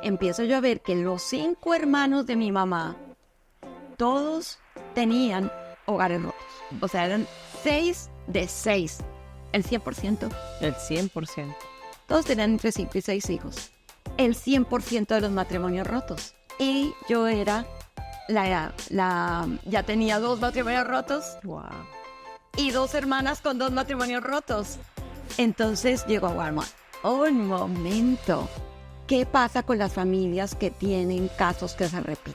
empiezo yo a ver que los 5 hermanos de mi mamá, todos tenían hogares rotos. O sea, eran 6 de 6, el 100%. El 100%. Todos tenían entre 5 y 6 hijos. El 100% de los matrimonios rotos. Y yo era ya tenía 2 matrimonios rotos. Wow. Y 2 hermanas con 2 matrimonios rotos. Entonces llegó a Walmart. Un momento. ¿Qué pasa con las familias que tienen casos que se repiten?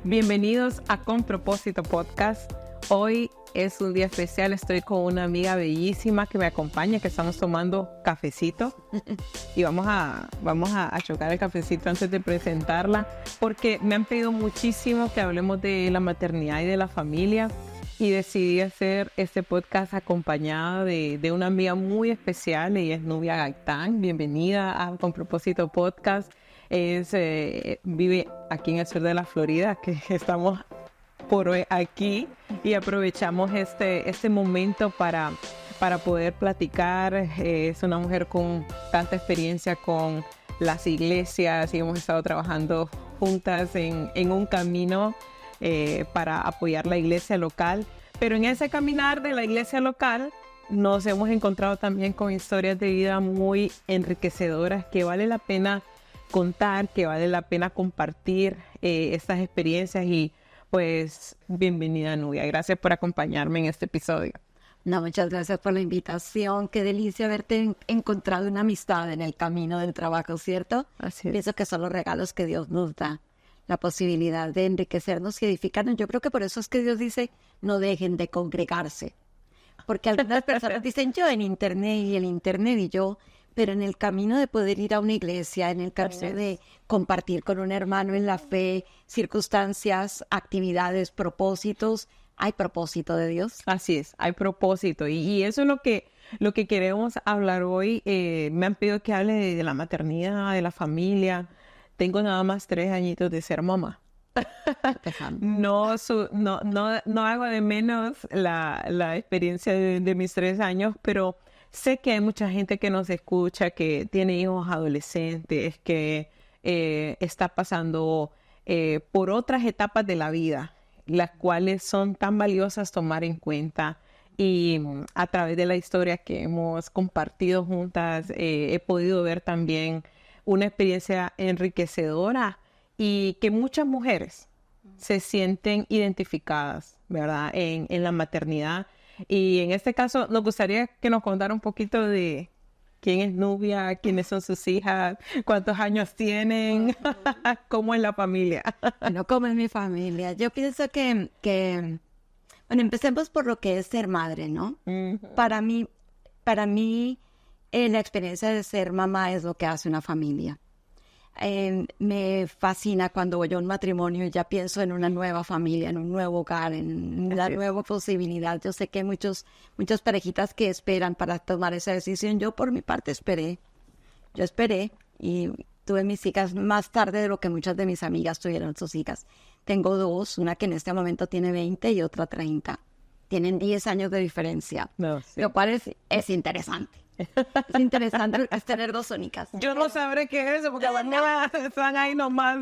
Bienvenidos a Con Propósito Podcast. Hoy es un día especial. Estoy con una amiga bellísima que me acompaña, que estamos tomando cafecito. Y vamos a chocar el cafecito antes de presentarla, porque me han pedido muchísimo que hablemos de la maternidad y de la familia. Y decidí hacer este podcast acompañada de una amiga muy especial. Ella es Nubia Gaitán. Bienvenida a Con Propósito Podcast. Vive aquí en el sur de la Florida, que estamos por hoy aquí, y aprovechamos este momento para poder platicar. Es una mujer con tanta experiencia con las iglesias y hemos estado trabajando juntas en un camino para apoyar la iglesia local, pero en ese caminar de la iglesia local nos hemos encontrado también con historias de vida muy enriquecedoras que vale la pena contar, que vale la pena compartir estas experiencias. Y pues bienvenida, Nubia, gracias por acompañarme en este episodio. No, muchas gracias por la invitación. Qué delicia haberte encontrado una amistad en el camino del trabajo, ¿cierto? Así es. Pienso que son los regalos que Dios nos da, la posibilidad de enriquecernos y edificarnos. Yo creo que por eso es que Dios dice, no dejen de congregarse. Porque algunas personas dicen, yo en internet y yo, pero en el camino de poder ir a una iglesia, en el camino de compartir con un hermano en la fe, circunstancias, actividades, propósitos, hay propósito de Dios. Así es, hay propósito. Y eso es lo que queremos hablar hoy. Me han pedido que hable de la maternidad, de la familia. Tengo nada más 3 añitos de ser mamá. No hago de menos la experiencia de mis 3 años, pero sé que hay mucha gente que nos escucha, que tiene hijos adolescentes, que está pasando por otras etapas de la vida, las cuales son tan valiosas tomar en cuenta. Y a través de la historia que hemos compartido juntas, he podido ver también una experiencia enriquecedora y que muchas mujeres se sienten identificadas, ¿verdad?, en la maternidad. Y en este caso nos gustaría que nos contara un poquito de quién es Nubia, quiénes son sus hijas, cuántos años tienen, cómo es la familia. Bueno, ¿cómo es mi familia? Yo pienso que bueno, empecemos por lo que es ser madre, ¿no? Uh-huh. Para mí, la experiencia de ser mamá es lo que hace una familia. Me fascina cuando voy a un matrimonio y ya pienso en una nueva familia, en un nuevo hogar, en una nueva posibilidad. Yo sé que hay muchas parejitas que esperan para tomar esa decisión. Yo por mi parte esperé y tuve mis hijas más tarde de lo que muchas de mis amigas tuvieron sus hijas. Tengo 2, una que en este momento tiene 20 y otra 30. Tienen 10 años de diferencia, lo cual es interesante. Es interesante tener 2 únicas. Yo no sabré qué es eso, porque están ahí nomás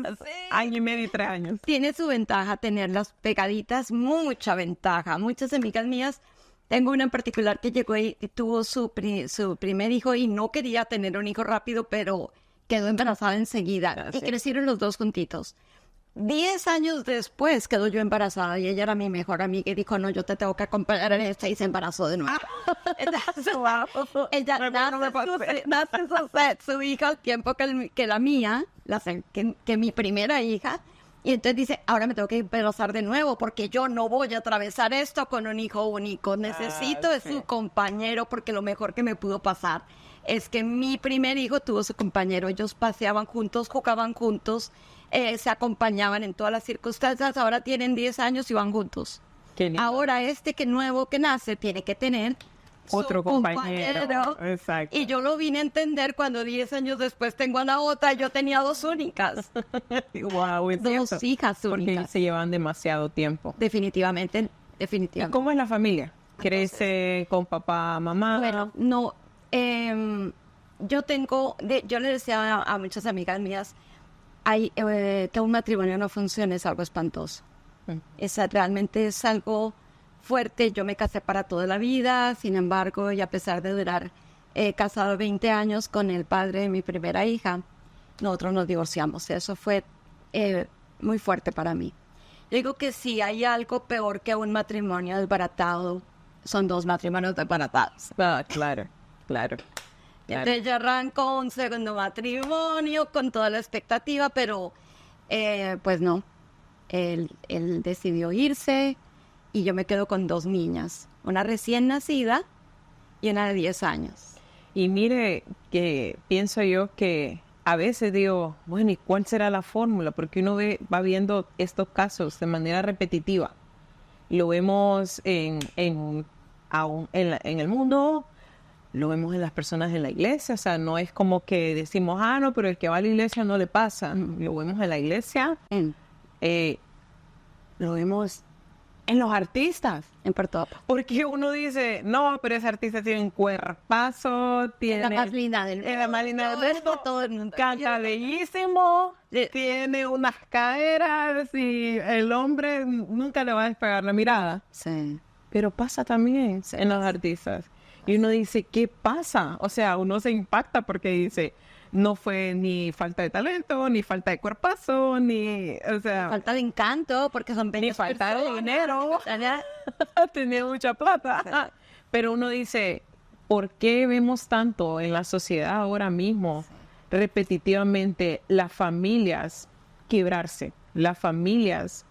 año y medio y 3 años. Tiene su ventaja tenerlas pegaditas, mucha ventaja. Muchas amigas mías, tengo una en particular que llegó y tuvo su primer hijo y no quería tener un hijo rápido, pero quedó embarazada enseguida. Y crecieron los 2 juntitos. 10 años después quedó yo embarazada y ella era mi mejor amiga y dijo, no, yo te tengo que acompañar en esta, y se embarazó de nuevo. Ella nace su hija al tiempo que la mía, que mi primera hija, y entonces dice, ahora me tengo que embarazar de nuevo porque yo no voy a atravesar esto con un hijo único. Necesito de su compañero, porque lo mejor que me pudo pasar es que mi primer hijo tuvo su compañero. Ellos paseaban juntos, jugaban juntos, se acompañaban en todas las circunstancias. Ahora tienen 10 años y van juntos. Ahora que nuevo que nace tiene que tener otro compañero. Exacto. Y yo lo vine a entender cuando 10 años después tengo a la otra. Yo tenía 2 únicas. Wow, 2 hijas únicas. Porque se llevan demasiado tiempo. Definitivamente. ¿Y cómo es la familia? ¿Crece con papá, mamá? Bueno, no. yo le decía a muchas amigas mías, que un matrimonio no funcione es algo espantoso. Realmente es algo fuerte. Yo me casé para toda la vida, sin embargo, y a pesar de durar casado 20 años con el padre de mi primera hija, nosotros nos divorciamos. Eso fue muy fuerte para mí. Yo digo que si hay algo peor que un matrimonio desbaratado, son 2 matrimonios desbaratados. Ah, claro. Entonces yo arranco un segundo matrimonio con toda la expectativa, pero pues no. Él decidió irse y yo me quedo con 2 niñas, una recién nacida y una de 10 años. Y mire que pienso yo que a veces digo, bueno, ¿y cuál será la fórmula? Porque uno va viendo estos casos de manera repetitiva. Lo vemos en el mundo, lo vemos en las personas en la iglesia. O sea, no es como que decimos, no, pero el que va a la iglesia no le pasa. Lo vemos en la iglesia, lo vemos en los artistas. En Puerto Rico. Porque uno dice, no, pero ese artista tiene un cuerpazo, tiene... La más linda del mundo. Es la más linda del mundo. Todo el mundo. Canta bellísimo, tiene unas caderas y el hombre nunca le va a despegar la mirada. Sí. Pero pasa también en los artistas. Y uno dice, ¿qué pasa? O sea, uno se impacta porque dice, no fue ni falta de talento, ni falta de cuerpazo, ni, o sea... Falta de encanto, porque son 20 Ni falta de dinero. ¿verdad? Tenía mucha plata. Pero uno dice, ¿por qué vemos tanto en la sociedad ahora mismo, repetitivamente, las familias quebrarse, las familias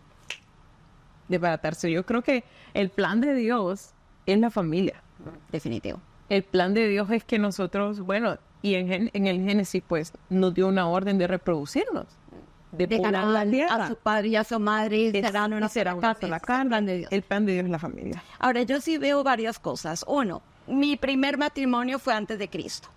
desbaratarse? Yo creo que el plan de Dios es la familia. Definitivo. El plan de Dios es que nosotros, bueno, y en el Génesis, pues, nos dio una orden de reproducirnos. De poblar la tierra. A su padre y a su madre y serán una sola carne. El plan de Dios. El plan de Dios es la familia. Ahora, yo sí veo varias cosas. Uno, mi primer matrimonio fue antes de Cristo.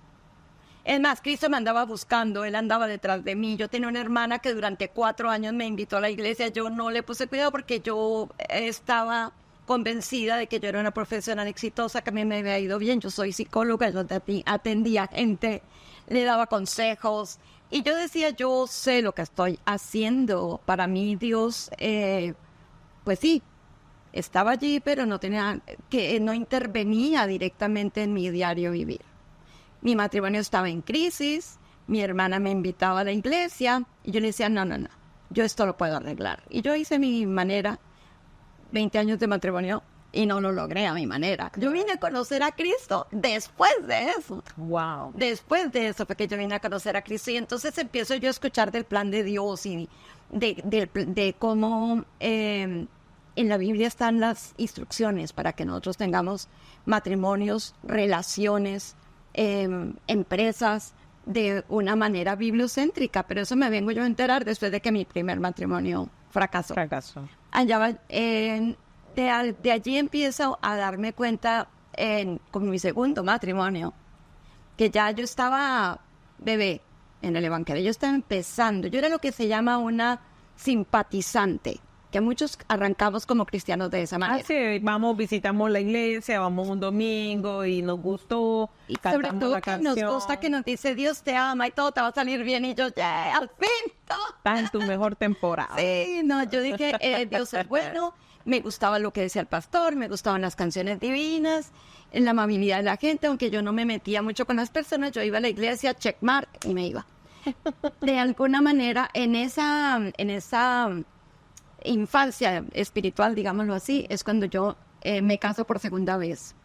Es más, Cristo me andaba buscando, Él andaba detrás de mí. Yo tenía una hermana que durante 4 años me invitó a la iglesia. Yo no le puse cuidado porque yo estaba convencida de que yo era una profesional exitosa, que a mí me había ido bien. Yo soy psicóloga, yo atendía gente, le daba consejos. Y yo decía, yo sé lo que estoy haciendo. Para mí Dios, pues sí, estaba allí, pero no intervenía directamente en mi diario vivir. Mi matrimonio estaba en crisis, mi hermana me invitaba a la iglesia y yo le decía, no, yo esto lo puedo arreglar. Y yo hice mi manera, 20 años de matrimonio, y no lo logré a mi manera. Yo vine a conocer a Cristo después de eso. Wow. Después de eso fue que yo vine a conocer a Cristo y entonces empiezo yo a escuchar del plan de Dios y de cómo en la Biblia están las instrucciones para que nosotros tengamos matrimonios, relaciones, empresas de una manera bibliocéntrica, pero eso me vengo yo a enterar después de que mi primer matrimonio fracasó. Allá va, de allí empiezo a darme cuenta con mi segundo matrimonio que ya yo estaba bebé en el evangelio, yo estaba empezando, yo era lo que se llama una simpatizante, que muchos arrancamos como cristianos de esa manera. Sí, visitamos la iglesia, vamos un domingo y nos gustó. Y sobre todo que nos gusta que nos dice Dios te ama y todo te va a salir bien y yo ya, al fin, todo. Estás en tu mejor temporada. Sí, no, yo dije, Dios es bueno, me gustaba lo que decía el pastor, me gustaban las canciones divinas, la amabilidad de la gente, aunque yo no me metía mucho con las personas, yo iba a la iglesia, checkmark y me iba. De alguna manera, en esa infancia espiritual, digámoslo así, es cuando yo me caso por segunda vez.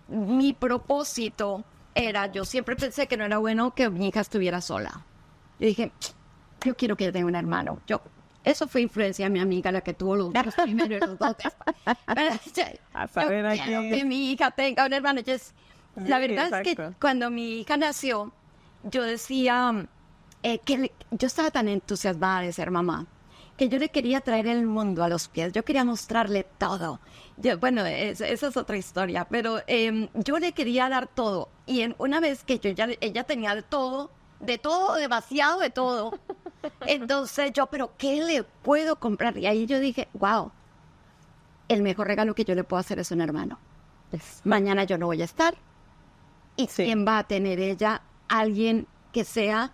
Mi propósito era, yo siempre pensé que no era bueno que mi hija estuviera sola. Yo dije, yo quiero que ella tenga un hermano. Eso fue influencia de mi amiga, la que tuvo los dos primeros y los dos después. Yo quiero que mi hija tenga un hermano. La verdad es que cuando mi hija nació, yo decía que yo estaba tan entusiasmada de ser mamá, que yo le quería traer el mundo a los pies, yo quería mostrarle todo. Bueno, esa es otra historia, pero yo le quería dar todo. Y una vez que ella tenía de todo, demasiado de todo, entonces pero ¿qué le puedo comprar? Y ahí yo dije, wow, el mejor regalo que yo le puedo hacer es un hermano. Mañana yo no voy a estar. ¿Y quién va a tener ella alguien que sea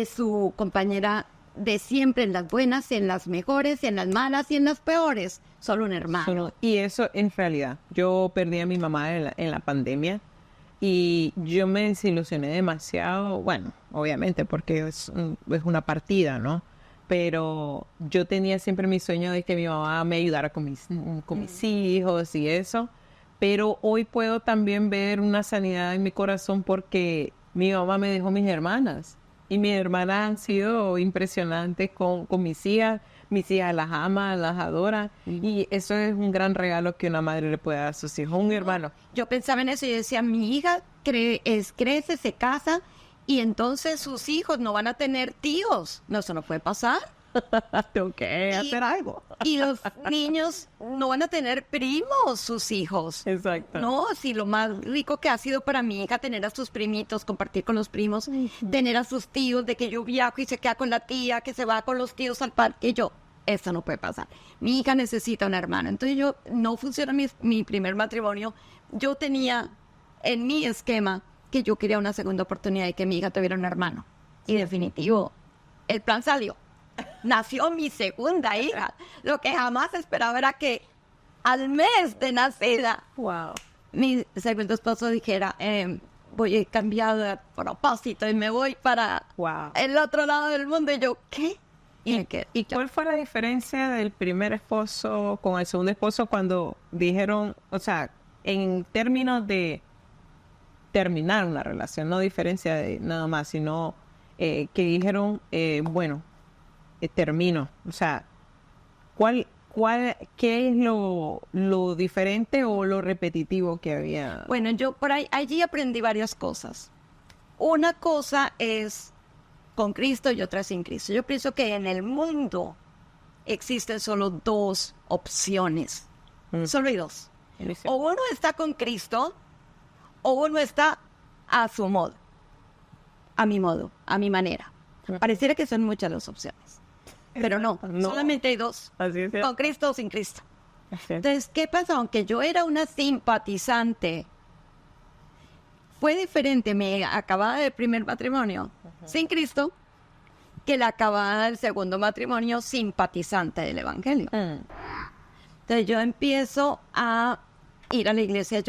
su compañera de siempre, en las buenas, en las mejores, en las malas y en las peores. Solo un hermano. Y eso en realidad, yo perdí a mi mamá en la pandemia y yo me desilusioné demasiado, bueno, obviamente porque es una partida, ¿no? Pero yo tenía siempre mi sueño de que mi mamá me ayudara con mis hijos y eso, pero hoy puedo también ver una sanidad en mi corazón porque mi mamá me dejó mis hermanas. Y mis hermanas han sido impresionantes con mis hijas. Mis hijas las aman, las adoran. Y eso es un gran regalo que una madre le puede dar a sus hijos. Un hermano. Yo pensaba en eso y decía, mi hija crece, se casa y entonces sus hijos no van a tener tíos. No, eso no puede pasar. Tengo que hacer algo. Y los niños no van a tener primos, sus hijos. Exacto. No, sí, lo más rico que ha sido para mi hija tener a sus primitos, compartir con los primos, tener a sus tíos, de que yo viajo y se queda con la tía, que se va con los tíos al parque. Y yo, eso no puede pasar. Mi hija necesita una hermana. Entonces yo, no funciona mi primer matrimonio. Yo tenía en mi esquema que yo quería una segunda oportunidad y que mi hija tuviera un hermano. Y definitivo, el plan salió. Nació mi segunda hija. Lo que jamás esperaba era que al mes de nacida, mi segundo esposo dijera, voy a cambiar de propósito y me voy para el otro lado del mundo. Y yo, ¿qué? ¿Y cuál fue la diferencia del primer esposo con el segundo esposo cuando dijeron, o sea, en términos de terminar una relación, no diferencia de nada más, sino que dijeron, termino? O sea, ¿qué es lo diferente o lo repetitivo que había? Bueno, yo allí aprendí varias cosas. Una cosa es con Cristo y otra sin Cristo. Yo pienso que en el mundo existen solo dos opciones. Solo hay dos. O uno está con Cristo o uno está a su modo, a mi modo, a mi manera. Pareciera que son muchas las opciones. Pero no, solamente hay dos. Así es. Con Cristo o sin Cristo. Entonces, ¿qué pasó? Aunque yo era una simpatizante, fue diferente mi acabada del primer matrimonio sin Cristo que la acabada del segundo matrimonio simpatizante del Evangelio. Entonces yo empiezo a ir a la iglesia,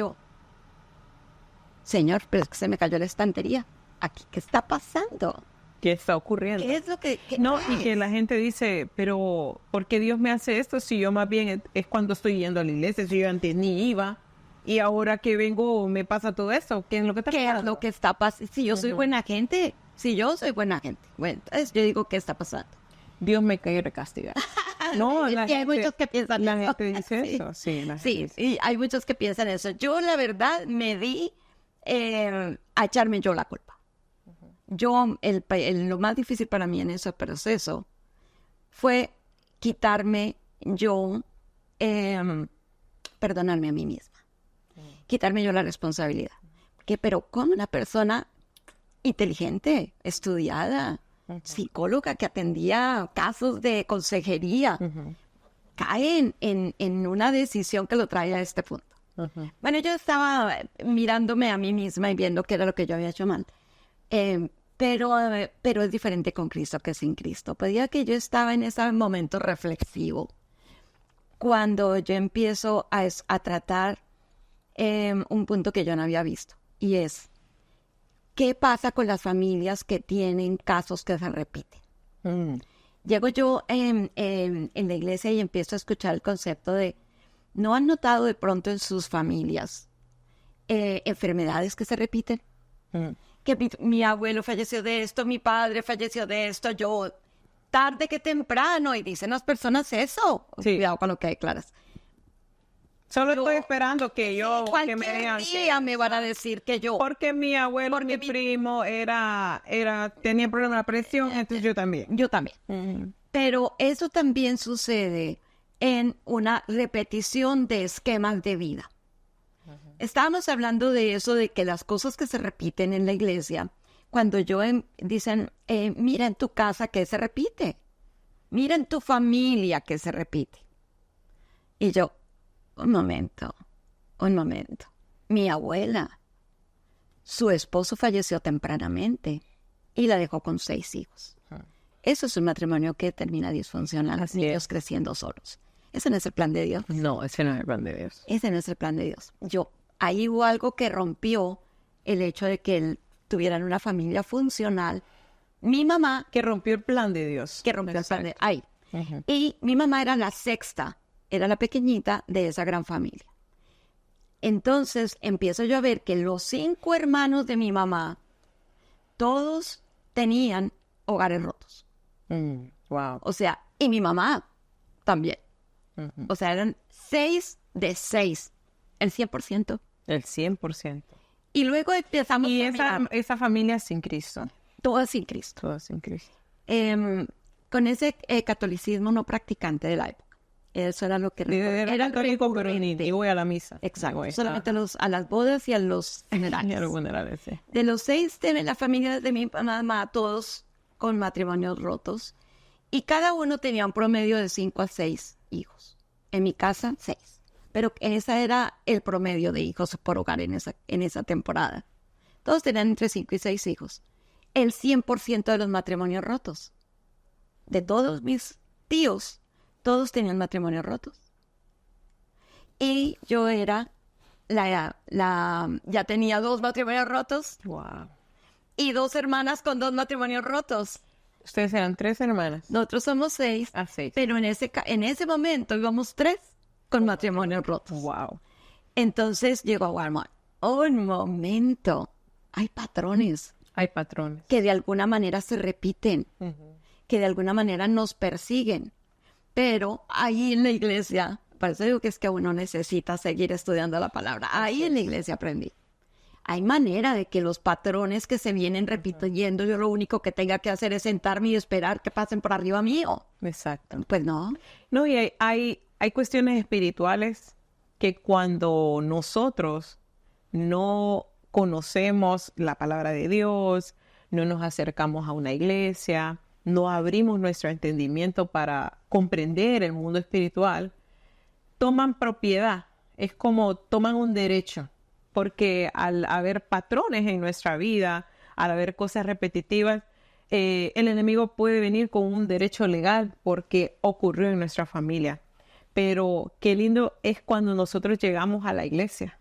Señor, pero es que se me cayó la estantería. Aquí, ¿qué está pasando? ¿Qué está ocurriendo? ¿Qué es lo que...? Y que la gente dice, pero ¿por qué Dios me hace esto si yo más bien es cuando estoy yendo a la iglesia, si yo antes ni iba y ahora que vengo me pasa todo eso? ¿Qué es lo que está pasando? ¿Qué es lo que está pasando? Si yo soy buena gente, bueno, entonces yo digo, ¿qué está pasando? Dios me quiere castigar. No, y hay muchos que piensan la eso. gente dice eso. Sí, y hay muchos que piensan eso. Yo, la verdad, me di a echarme yo la culpa. Yo, lo más difícil para mí en ese proceso fue quitarme perdonarme a mí misma. Quitarme yo la responsabilidad. Pero como una persona inteligente, estudiada, psicóloga que atendía casos de consejería, cae en una decisión que lo trae a este punto. Bueno, yo estaba mirándome a mí misma y viendo qué era lo que yo había hecho mal. Pero es diferente con Cristo que sin Cristo. Podía que yo estaba en ese momento reflexivo cuando yo empiezo a tratar un punto que yo no había visto, y es ¿qué pasa con las familias que tienen casos que se repiten? Llego yo en la iglesia y empiezo a escuchar el concepto de ¿no han notado de pronto en sus familias enfermedades que se repiten? Que mi abuelo falleció de esto, mi padre falleció de esto, yo tarde que temprano, y dicen las personas eso. Sí. Cuidado con lo que declaras. Solo estoy esperando que que me digan día me van a decir que yo. Porque mi abuelo, mi primo tenía problemas de presión, entonces yo también. Yo también. Pero eso también sucede en una repetición de esquemas de vida. Estábamos hablando de eso, de que las cosas que se repiten en la iglesia, cuando dicen, mira en tu casa que se repite, mira en tu familia que se repite. Y yo, un momento, mi abuela Su esposo falleció tempranamente y la dejó con 6 hijos. Eso es un matrimonio que termina disfuncional, los niños creciendo solos. Ese no es el plan de Dios. No, ese no es el plan de Dios. Ese no es el plan de Dios. Ahí hubo algo que rompió el hecho de que tuvieran una familia funcional. Mi mamá... Que rompió el plan de Dios. Que rompió el plan de... Ahí. Y mi mamá era la sexta, era la pequeñita de esa gran familia. Entonces empiezo yo a ver que los 5 hermanos de mi mamá, todos tenían hogares rotos. Wow. O sea, y mi mamá también. O sea, eran 6 de 6, el 100%. El 100%. Y luego empezamos y a mirar. esa familia sin Cristo. Todas sin Cristo. Todas sin Cristo. Con ese catolicismo no practicante de la época. Eso era lo que... Era católico, pero ni voy a la misa. Exacto. Solamente a las bodas y a los funerales. Y a los funerales, sí. De los 6 de la familia de mi mamá, todos con matrimonios rotos. Y cada uno tenía un promedio de 5 a 6 hijos. En mi casa, 6. Pero ese era el promedio de hijos por hogar en esa temporada. Todos tenían entre 5 y 6 hijos. El 100% de los matrimonios rotos. De todos mis tíos, todos tenían matrimonios rotos. Y yo era ya tenía 2 matrimonios rotos. Wow. Y 2 hermanas con 2 matrimonios rotos. Ustedes eran 3 hermanas. Nosotros somos 6. 6. Pero en ese momento íbamos 3 con matrimonios rotos. Wow. Entonces llegó a Walmart. Un momento. Hay patrones. Hay patrones. Que de alguna manera se repiten. Que de alguna manera nos persiguen. Pero ahí en la iglesia, por eso digo que es que uno necesita seguir estudiando la palabra. Ahí en la iglesia aprendí. Hay manera de que los patrones que se vienen repitiendo, yo lo único que tenga que hacer es sentarme y esperar que pasen por arriba mío. Exacto. Pues no. No, y hay cuestiones espirituales que cuando nosotros no conocemos la palabra de Dios, no nos acercamos a una iglesia, no abrimos nuestro entendimiento para comprender el mundo espiritual, toman propiedad. Es como toman un derecho. Porque al haber patrones en nuestra vida, al haber cosas repetitivas, el enemigo puede venir con un derecho legal porque ocurrió en nuestra familia. Pero qué lindo es cuando nosotros llegamos a la iglesia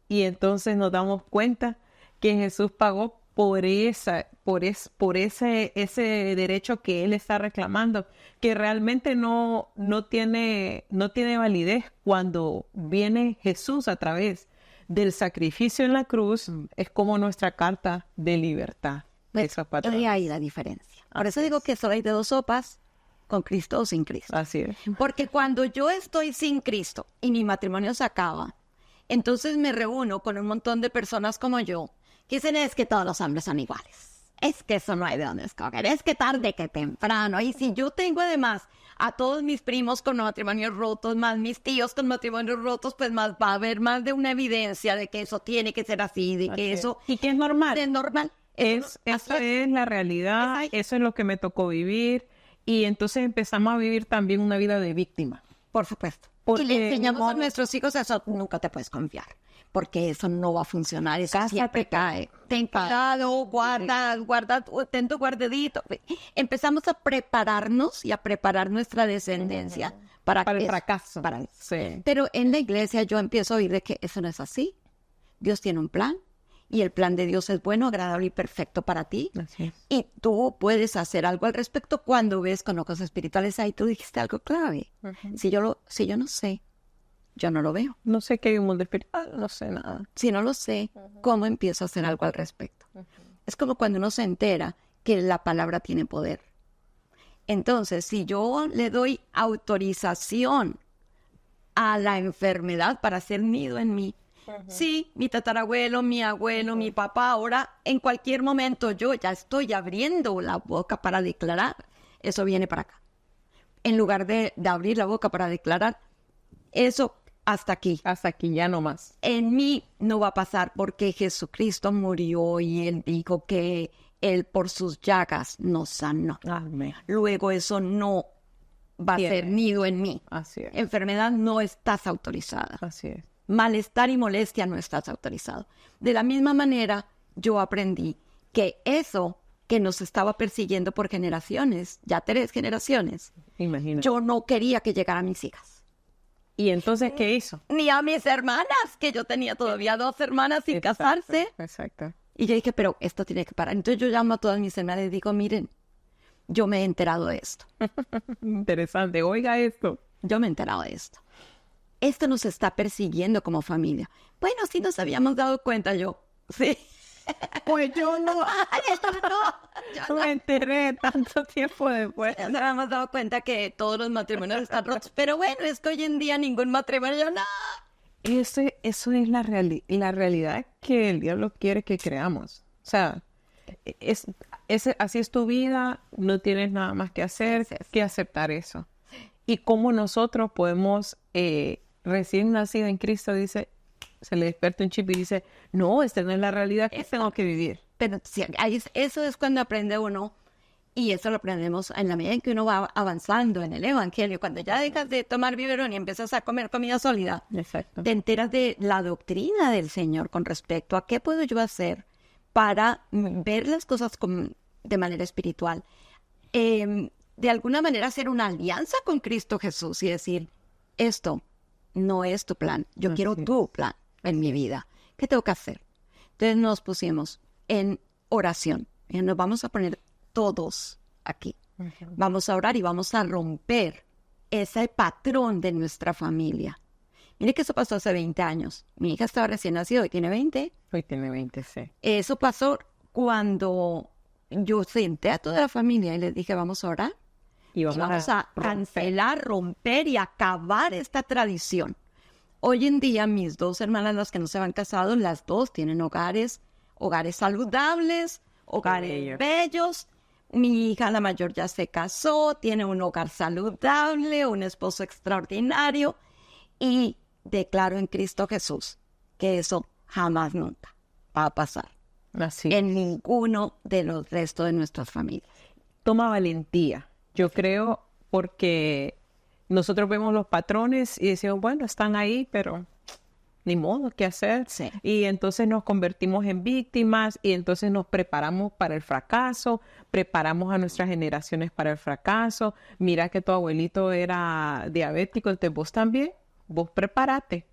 y entonces nos damos cuenta que Jesús pagó por ese derecho que Él está reclamando, que realmente no tiene validez cuando viene Jesús a través del sacrificio en la cruz. Es como nuestra carta de libertad. Y ahí la diferencia. Por eso digo que solo hay de 2 sopas, con Cristo o sin Cristo. Así es. Porque cuando yo estoy sin Cristo y mi matrimonio se acaba, entonces me reúno con un montón de personas como yo, que dicen es que todos los hombres son iguales. Es que eso no hay de dónde escoger. Es que tarde que temprano. Y si yo tengo además a todos mis primos con matrimonios rotos, más mis tíos con matrimonios rotos, pues más va a haber más de una evidencia de que eso tiene que ser así, de que eso... Y que es normal. Es normal. Eso es la realidad, eso es lo que me tocó vivir. Y entonces empezamos a vivir también una vida de víctima. Por supuesto. Porque y le enseñamos a nuestros hijos eso, nunca te puedes confiar. Porque eso no va a funcionar, eso siempre cae. Ten cuidado, guarda, ten tu guardadito. Empezamos a prepararnos y a preparar nuestra descendencia para el fracaso. Sí. Pero en la iglesia yo empiezo a oír de que eso no es así. Dios tiene un plan y el plan de Dios es bueno, agradable y perfecto para ti. Así es. Y tú puedes hacer algo al respecto cuando ves con ojos espirituales. Ahí tú dijiste algo clave. Si yo no sé, yo no lo veo. No sé qué hay un mundo espiritual, no sé nada. Si no lo sé, ¿cómo empiezo a hacer algo al respecto? Es como cuando uno se entera que la palabra tiene poder. Entonces, si yo le doy autorización a la enfermedad para hacer nido en mí, sí, mi tatarabuelo, mi abuelo, mi papá, ahora en cualquier momento yo ya estoy abriendo la boca para declarar, eso viene para acá. En lugar de abrir la boca para declarar, eso hasta aquí. Hasta aquí, ya no más. En mí no va a pasar porque Jesucristo murió y Él dijo que Él por sus llagas nos sanó. Amén. Luego eso no va a ser nido en mí. Así es. Enfermedad no estás autorizada. Así es. Malestar y molestia no estás autorizado. De la misma manera yo aprendí que eso que nos estaba persiguiendo por generaciones, ya 3 generaciones, Imagínate. yo no quería que llegara a mis hijas. ¿Y entonces qué hizo? Ni a mis hermanas, que yo tenía todavía 2 hermanas sin casarse. Exacto. Y yo dije, pero esto tiene que parar. Entonces yo llamo a todas mis hermanas y digo, miren, yo me he enterado de esto. Interesante. Oiga esto. Yo me he enterado de esto. Esto nos está persiguiendo como familia. Bueno, sí nos habíamos dado cuenta yo. Sí. Pues yo no. Ay, esto no. Yo Me enteré tanto tiempo después. nos habíamos dado cuenta que todos los matrimonios están rotos. Pero bueno, es que hoy en día ningún matrimonio, no. Eso es la realidad que el diablo quiere que creamos. O sea, así es tu vida, no tienes nada más que hacer que aceptar eso. Y cómo nosotros podemos, recién nacido en Cristo, dice, se le despierta un chip y dice, no, esta no es la realidad que tengo que vivir. Pero sí, eso es cuando aprende uno, y eso lo aprendemos en la medida en que uno va avanzando en el Evangelio. Cuando ya dejas de tomar biberón y empiezas a comer comida sólida, Exacto. te enteras de la doctrina del Señor con respecto a qué puedo yo hacer para ver las cosas de manera espiritual. De alguna manera hacer una alianza con Cristo Jesús y decir, esto no es tu plan, yo quiero tu plan en mi vida. ¿Qué tengo que hacer? Entonces nos pusimos en oración. Y nos vamos a poner todos aquí. Vamos a orar y vamos a romper ese patrón de nuestra familia. Mire que eso pasó hace 20 años. Mi hija estaba recién nacida, hoy tiene 20. Hoy tiene 20, sí. Eso pasó cuando yo senté a toda la familia y les dije, vamos a orar. Y Vamos a cancelar, romper y acabar esta tradición. Hoy en día, mis 2 hermanas, las que no se han casado, las 2 tienen hogares saludables, hogares bellos. Mi hija, la mayor, ya se casó, tiene un hogar saludable, un esposo extraordinario. Y declaro en Cristo Jesús que eso jamás nunca va a pasar Así. en ninguno de los restos de nuestras familias. Toma valentía. Yo creo porque nosotros vemos los patrones y decimos, bueno, están ahí, pero ni modo, ¿qué hacer? Sí. Y entonces nos convertimos en víctimas y entonces nos preparamos para el fracaso, preparamos a nuestras generaciones para el fracaso. Mira que tu abuelito era diabético, entonces vos también, vos prepárate.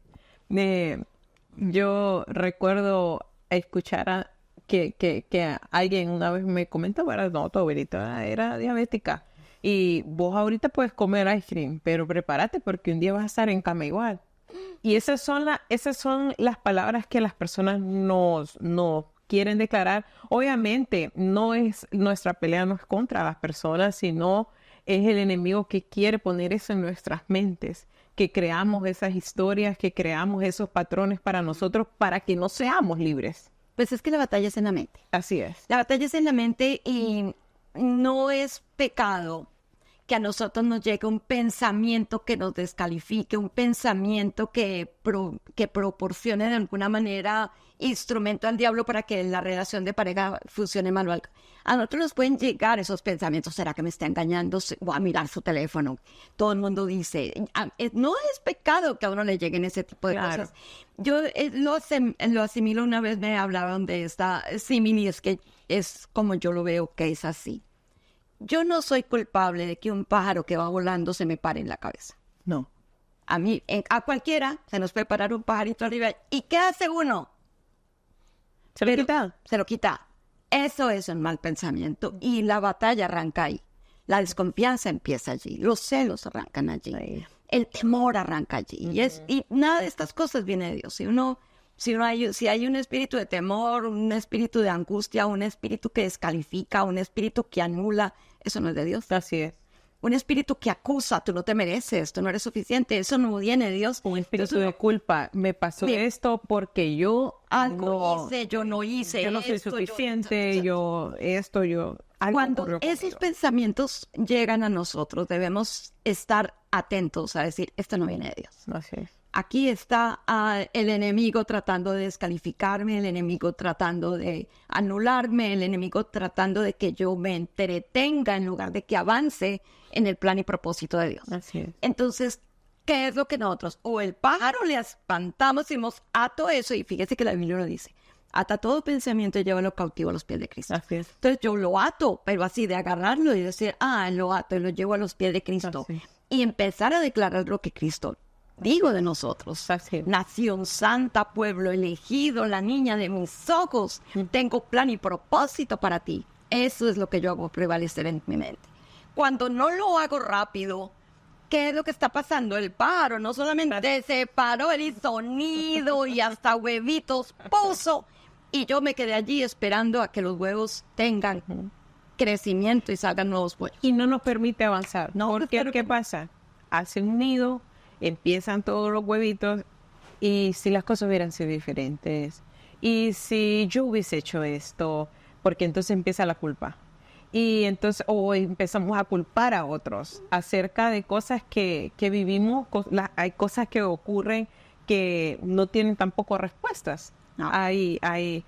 Yo recuerdo escuchar que alguien una vez me comentó, bueno, no, tu abuelita era diabética. Y vos ahorita puedes comer ice cream, pero prepárate porque un día vas a estar en cama igual. Y esas son las palabras que las personas nos quieren declarar. Obviamente, nuestra pelea no es contra las personas, sino es el enemigo que quiere poner eso en nuestras mentes, que creamos esas historias, que creamos esos patrones para nosotros, para que no seamos libres. Pues es que la batalla es en la mente. Así es. La batalla es en la mente y no es pecado que a nosotros nos llegue un pensamiento que nos descalifique, un pensamiento que proporcione de alguna manera instrumento al diablo para que la relación de pareja funcione mal. A nosotros nos pueden llegar esos pensamientos, ¿será que me está engañando? Voy a mirar su teléfono. Todo el mundo dice, no es pecado que a uno le lleguen ese tipo de cosas. Yo lo asimilo, una vez me hablaron de esta simile, es que es como yo lo veo que es así. Yo no soy culpable de que un pájaro que va volando se me pare en la cabeza. No. A mí, a cualquiera, se nos puede parar un pajarito arriba. ¿Y qué hace uno? Se lo quita. Se lo quita. Eso es un mal pensamiento. Y la batalla arranca ahí. La desconfianza empieza allí. Los celos arrancan allí. Sí. El temor arranca allí. Y nada de estas cosas viene de Dios. Si hay un espíritu de temor, un espíritu de angustia, un espíritu que descalifica, un espíritu que anula, eso no es de Dios. Así es. Un espíritu que acusa, tú no te mereces, tú no eres suficiente, eso no viene de Dios. Un espíritu de culpa. Me pasó esto porque yo hice, yo no hice. Yo no soy suficiente, Cuando esos pensamientos llegan a nosotros, debemos estar atentos a decir, esto no viene de Dios. Así es. Aquí está el enemigo tratando de descalificarme, el enemigo tratando de anularme, el enemigo tratando de que yo me entretenga en lugar de que avance en el plan y propósito de Dios. Así es. Entonces, ¿qué es lo que nosotros? O el pájaro le espantamos y decimos, ato eso, y fíjese que la Biblia lo dice, ata todo pensamiento y llévalo cautivo a los pies de Cristo. Así es. Entonces yo lo ato, pero así de agarrarlo y decir, lo ato y lo llevo a los pies de Cristo. Así. Y empezar a declarar lo que Cristo digo de nosotros. Así. Nación santa, pueblo elegido, la niña de mis ojos. Tengo plan y propósito para ti. Eso es lo que yo hago prevalecer en mi mente. Cuando no lo hago rápido, ¿qué es lo que está pasando? El pájaro no solamente se paró, él hizo sonido y hasta huevitos puso. Y yo me quedé allí esperando a que los huevos tengan crecimiento y salgan nuevos pollos. Y no nos permite avanzar. No, porque claro ¿qué que no. pasa? Hace un nido, empiezan todos los huevitos, y si las cosas hubieran sido diferentes, y si yo hubiese hecho esto, porque entonces empieza la culpa. Y entonces, o empezamos a culpar a otros acerca de cosas que vivimos, hay cosas que ocurren que no tienen tampoco respuestas. No. Hay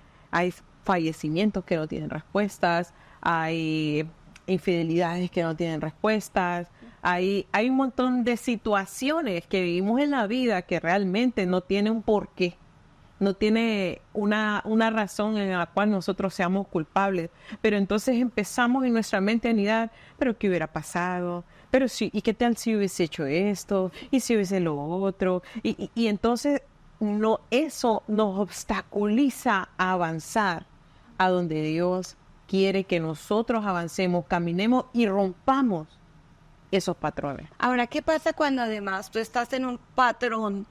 fallecimientos que no tienen respuestas, hay infidelidades que no tienen respuestas, hay un montón de situaciones que vivimos en la vida que realmente no tienen un porqué. No tiene una razón en la cual nosotros seamos culpables. Pero entonces empezamos en nuestra mente a anidar, ¿pero qué hubiera pasado? Pero sí, ¿y qué tal si hubiese hecho esto? ¿Y si hubiese lo otro? Y entonces eso nos obstaculiza a avanzar a donde Dios quiere que nosotros avancemos, caminemos y rompamos esos patrones. Ahora, ¿qué pasa cuando además tú estás en un patrón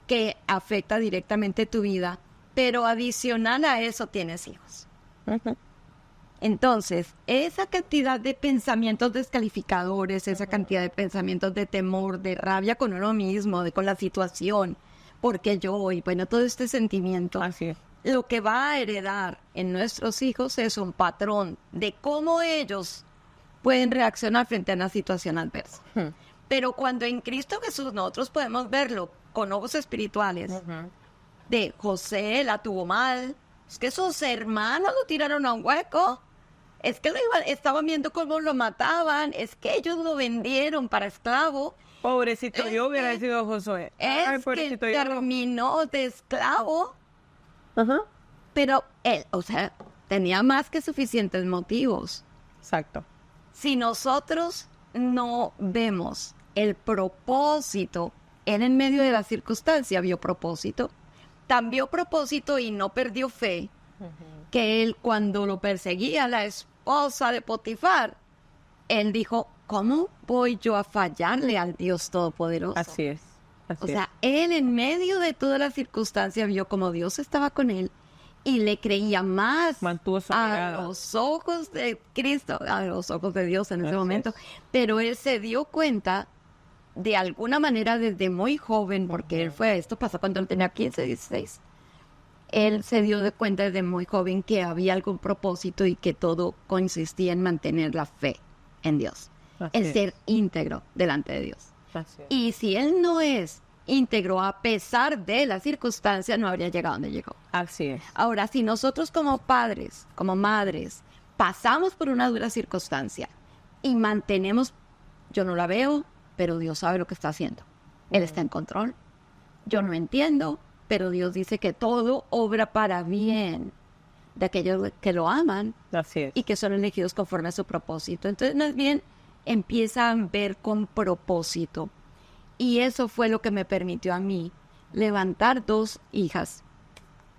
que afecta directamente tu vida, pero adicional a eso tienes hijos? Uh-huh. Entonces, esa cantidad de pensamientos descalificadores, esa cantidad de pensamientos de temor, de rabia con uno mismo, con la situación, porque yo, y bueno, todo este sentimiento, Así es. lo que va a heredar en nuestros hijos es un patrón de cómo ellos pueden reaccionar frente a una situación adversa. Uh-huh. Pero cuando en Cristo Jesús nosotros podemos verlo con ojos espirituales, Uh-huh. de José la tuvo mal, es que sus hermanos lo tiraron a un hueco, es que estaban viendo cómo lo mataban, es que ellos lo vendieron para esclavo, Pobrecito, yo hubiera que- sido Josué. es Ay, que pobrecito, yo. terminó de esclavo, Ajá. pero él, tenía más que suficientes motivos. Exacto. Si nosotros no vemos el propósito, él en medio de la circunstancia vio propósito, también vio propósito y no perdió fe, que él cuando lo perseguía la esposa de Potifar, él dijo, ¿cómo voy yo a fallarle al Dios Todopoderoso? Así es. Así O sea, él en medio de toda la circunstancia vio como Dios estaba con él y le creía más Mantuvo su a mirada. los ojos de Cristo, a los ojos de Dios en ese Así momento. es. Pero él se dio cuenta de alguna manera desde muy joven, porque esto pasó cuando él tenía 15, 16. Él se dio de cuenta desde muy joven que había algún propósito y que todo consistía en mantener la fe en Dios, Así en es. ser íntegro delante de Dios. Así es. Y si él no es íntegro a pesar de la circunstancia, no habría llegado donde llegó. Así es. Ahora, si nosotros como padres, como madres, pasamos por una dura circunstancia y mantenemos, yo no la veo, pero Dios sabe lo que está haciendo. Él está en control. Yo no entiendo, pero Dios dice que todo obra para bien de aquellos que lo aman Así es. y que son elegidos conforme a su propósito. Entonces, más bien, empiezan a ver con propósito. Y eso fue lo que me permitió a mí levantar 2 hijas,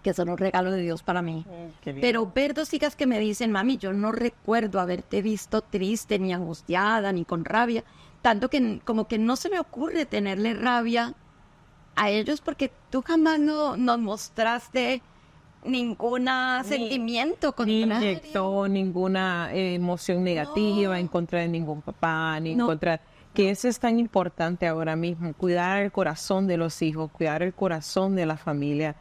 que son un regalo de Dios para mí. Qué bien. Pero ver 2 hijas que me dicen, mami, yo no recuerdo haberte visto triste, ni angustiada, ni con rabia. Tanto que como que no se me ocurre tenerle rabia a ellos porque tú jamás nos mostraste ningún sentimiento Ni contrario. inyectó ninguna emoción negativa No. en contra de ningún papá, ni en No. contra... Que eso es tan importante ahora mismo, cuidar el corazón de los hijos, cuidar el corazón de la familia.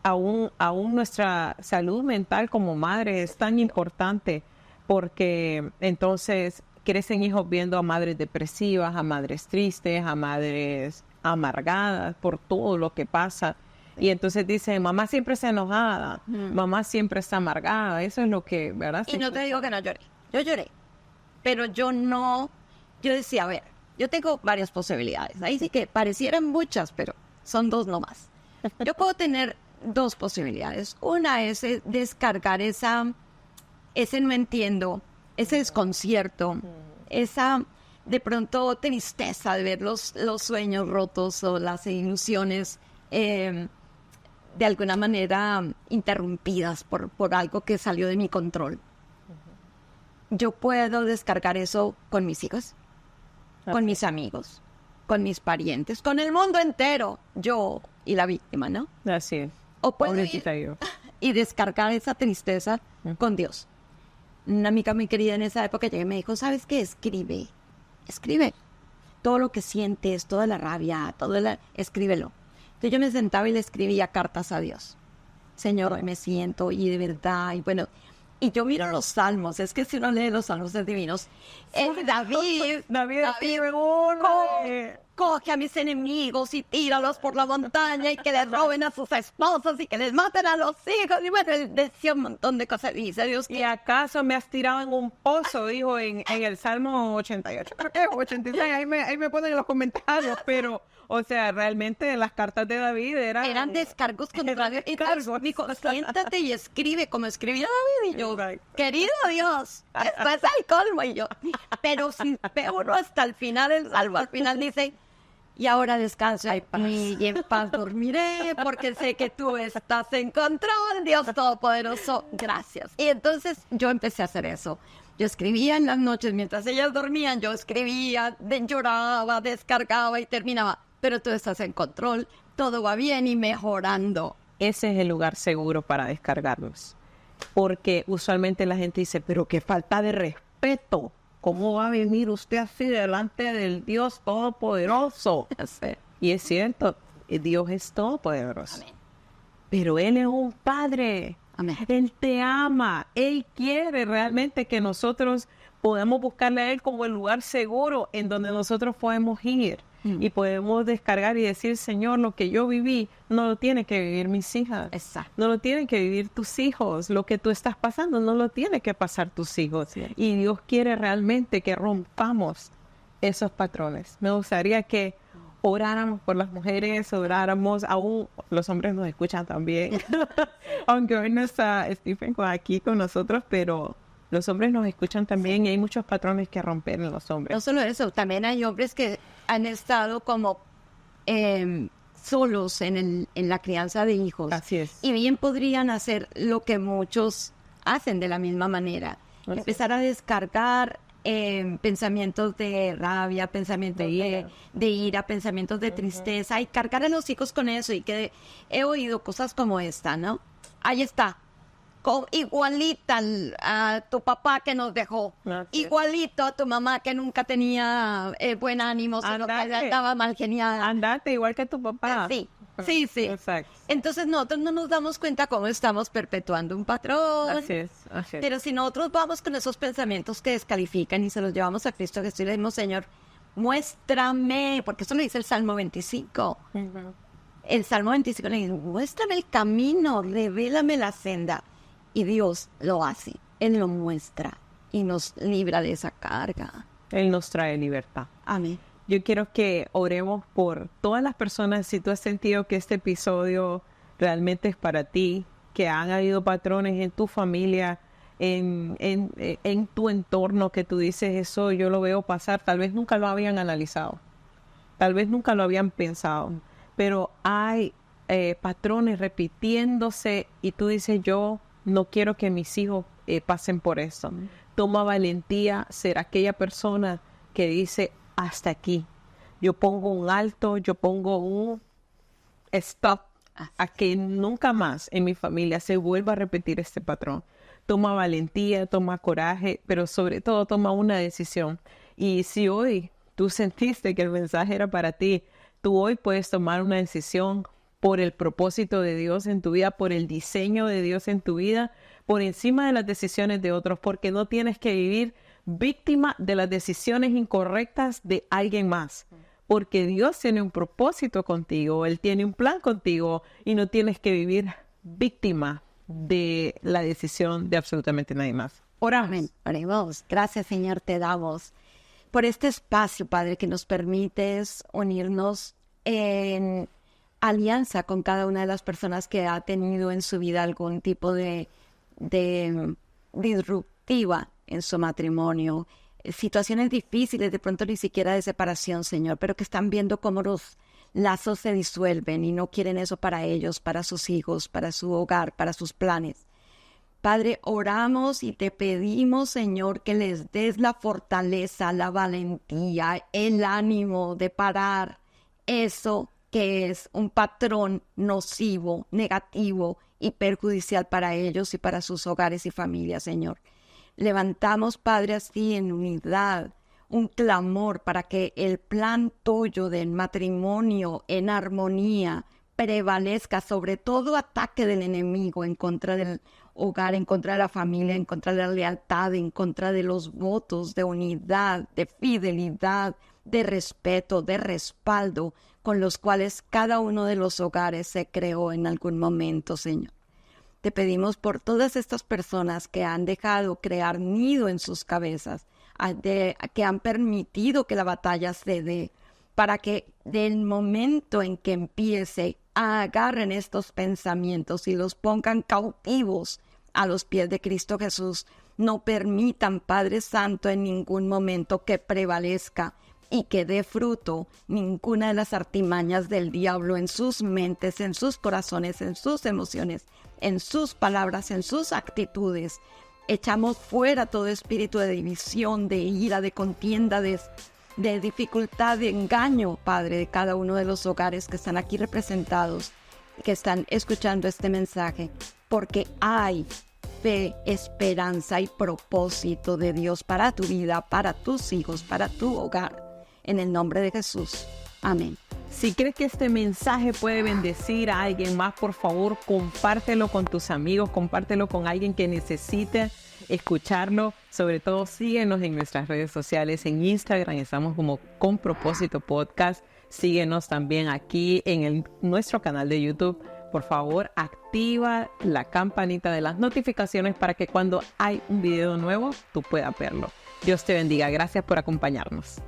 Aún nuestra salud mental como madre es tan importante porque entonces crecen hijos viendo a madres depresivas, a madres tristes, a madres amargadas por todo lo que pasa. Y entonces dicen, mamá siempre está enojada, mamá siempre está amargada. Eso es lo que, ¿verdad? Y no te digo que no lloré. Yo lloré. Pero yo decía, a ver, yo tengo varias posibilidades. Ahí sí que parecieran muchas, pero son 2 nomás. Yo puedo tener dos posibilidades. Una es descargar ese no entiendo, ese desconcierto, esa de pronto tristeza de ver los sueños rotos o las ilusiones de alguna manera interrumpidas por algo que salió de mi control. Yo puedo descargar eso con mis hijos, con mis amigos, con mis parientes, con el mundo entero, yo y la víctima, ¿no? Así es. O puedo ir y descargar esa tristeza con Dios. Una amiga muy querida en esa época llegué y me dijo, ¿sabes qué? Escribe todo lo que sientes, toda la rabia, escríbelo. Entonces yo me sentaba y le escribía cartas a Dios. Señor, hoy me siento y de verdad, y bueno, y yo miro los salmos, es que si uno lee los salmos divinos, David coge a mis enemigos y tíralos por la montaña y que les roben a sus esposas y que les maten a los hijos. Y bueno, él decía un montón de cosas. Dice Dios que... ¿Y acaso me has tirado en un pozo? Dijo en el Salmo 88. Creo que es 86. Ahí me ponen en los comentarios. Pero, o sea, realmente las cartas de David eran descargos contra Dios. Entonces, dijo, siéntate y escribe como escribía David. Y yo, querido Dios, esto es el colmo. Y yo, pero si ve uno hasta el final, el Salmo al final dice... Y ahora descansa y en paz dormiré, porque sé que tú estás en control, Dios Todopoderoso. Gracias. Y entonces yo empecé a hacer eso. Yo escribía en las noches, mientras ellas dormían, yo escribía, lloraba, descargaba y terminaba. Pero tú estás en control, todo va bien y mejorando. Ese es el lugar seguro para descargarlos. Porque usualmente la gente dice, pero qué falta de respeto. ¿Cómo va a venir usted así delante del Dios Todopoderoso? Sí. Y es cierto, Dios es todopoderoso. Amén. Pero Él es un Padre. Amén. Él te ama. Él quiere realmente que nosotros podamos buscarle a Él como el lugar seguro en donde nosotros podemos ir. Y podemos descargar y decir, Señor, lo que yo viví no lo tienen que vivir mis hijas. Exacto. No lo tienen que vivir tus hijos. Lo que tú estás pasando no lo tienen que pasar tus hijos. Sí. Y Dios quiere realmente que rompamos esos patrones. Me gustaría que oráramos por las mujeres, oráramos, aún los hombres nos escuchan también. Aunque hoy no está Stephen aquí con nosotros, pero... los hombres nos escuchan también y hay muchos patrones que romper en los hombres. No solo eso, también hay hombres que han estado como solos en la crianza de hijos. Así es. Y bien podrían hacer lo que muchos hacen de la misma manera. Así Empezar a descargar pensamientos de rabia, pensamientos de ira, pensamientos de tristeza y cargar a los hijos con eso. Y que he oído cosas como esta, ¿no? Ahí está. Igualita a tu papá que nos dejó, igualito a tu mamá que nunca tenía buen ánimo, sino que estaba mal geniada. Andate igual que tu papá. Sí. Exacto. Entonces nosotros no nos damos cuenta cómo estamos perpetuando un patrón. Así es. Pero si nosotros vamos con esos pensamientos que descalifican y se los llevamos a Cristo Jesús y le decimos, Señor, muéstrame, porque eso lo dice el Salmo 25. El Salmo 25 le dice, muéstrame el camino, revélame la senda. Y Dios lo hace, Él lo muestra y nos libra de esa carga. Él nos trae libertad. Amén. Yo quiero que oremos por todas las personas, si tú has sentido que este episodio realmente es para ti, que han habido patrones en tu familia, en tu entorno, que tú dices, eso yo lo veo pasar, tal vez nunca lo habían analizado, tal vez nunca lo habían pensado, pero hay patrones repitiéndose y tú dices, yo no quiero que mis hijos pasen por eso. Toma valentía, ser aquella persona que dice, hasta aquí. Yo pongo un alto, yo pongo un stop a que nunca más en mi familia se vuelva a repetir este patrón. Toma valentía, toma coraje, pero sobre todo toma una decisión. Y si hoy tú sentiste que el mensaje era para ti, tú hoy puedes tomar una decisión por el propósito de Dios en tu vida, por el diseño de Dios en tu vida, por encima de las decisiones de otros, porque no tienes que vivir víctima de las decisiones incorrectas de alguien más, porque Dios tiene un propósito contigo, Él tiene un plan contigo y no tienes que vivir víctima de la decisión de absolutamente nadie más. Oramos. Oremos. Gracias, Señor, te damos por este espacio, Padre, que nos permites unirnos en alianza con cada una de las personas que ha tenido en su vida algún tipo de disruptiva en su matrimonio, situaciones difíciles, de pronto ni siquiera de separación, Señor, pero que están viendo cómo los lazos se disuelven y no quieren eso para ellos, para sus hijos, para su hogar, para sus planes. Padre, oramos y te pedimos, Señor, que les des la fortaleza, la valentía, el ánimo de parar eso que es un patrón nocivo, negativo y perjudicial para ellos y para sus hogares y familias, Señor. Levantamos, Padre, así en unidad, un clamor para que el plan tuyo del matrimonio en armonía prevalezca sobre todo ataque del enemigo en contra del hogar, en contra de la familia, en contra de la lealtad, en contra de los votos de unidad, de fidelidad, de respeto, de respaldo, con los cuales cada uno de los hogares se creó en algún momento, Señor. Te pedimos por todas estas personas que han dejado crear nido en sus cabezas, que han permitido que la batalla se dé, para que del momento en que empiece, agarren estos pensamientos y los pongan cautivos a los pies de Cristo Jesús. No permitan, Padre Santo, en ningún momento que prevalezca y que dé fruto ninguna de las artimañas del diablo en sus mentes, en sus corazones, en sus emociones, en sus palabras, en sus actitudes. Echamos fuera todo espíritu de división, de ira, de contienda, de dificultad, de engaño, Padre, de cada uno de los hogares que están aquí representados, que están escuchando este mensaje, porque hay fe, esperanza y propósito de Dios para tu vida, para tus hijos, para tu hogar. En el nombre de Jesús. Amén. Si crees que este mensaje puede bendecir a alguien más, por favor, compártelo con tus amigos, compártelo con alguien que necesite escucharlo. Sobre todo, síguenos en nuestras redes sociales. En Instagram estamos como Con Propósito Podcast. Síguenos también aquí en nuestro canal de YouTube. Por favor, activa la campanita de las notificaciones para que cuando hay un video nuevo, tú puedas verlo. Dios te bendiga. Gracias por acompañarnos.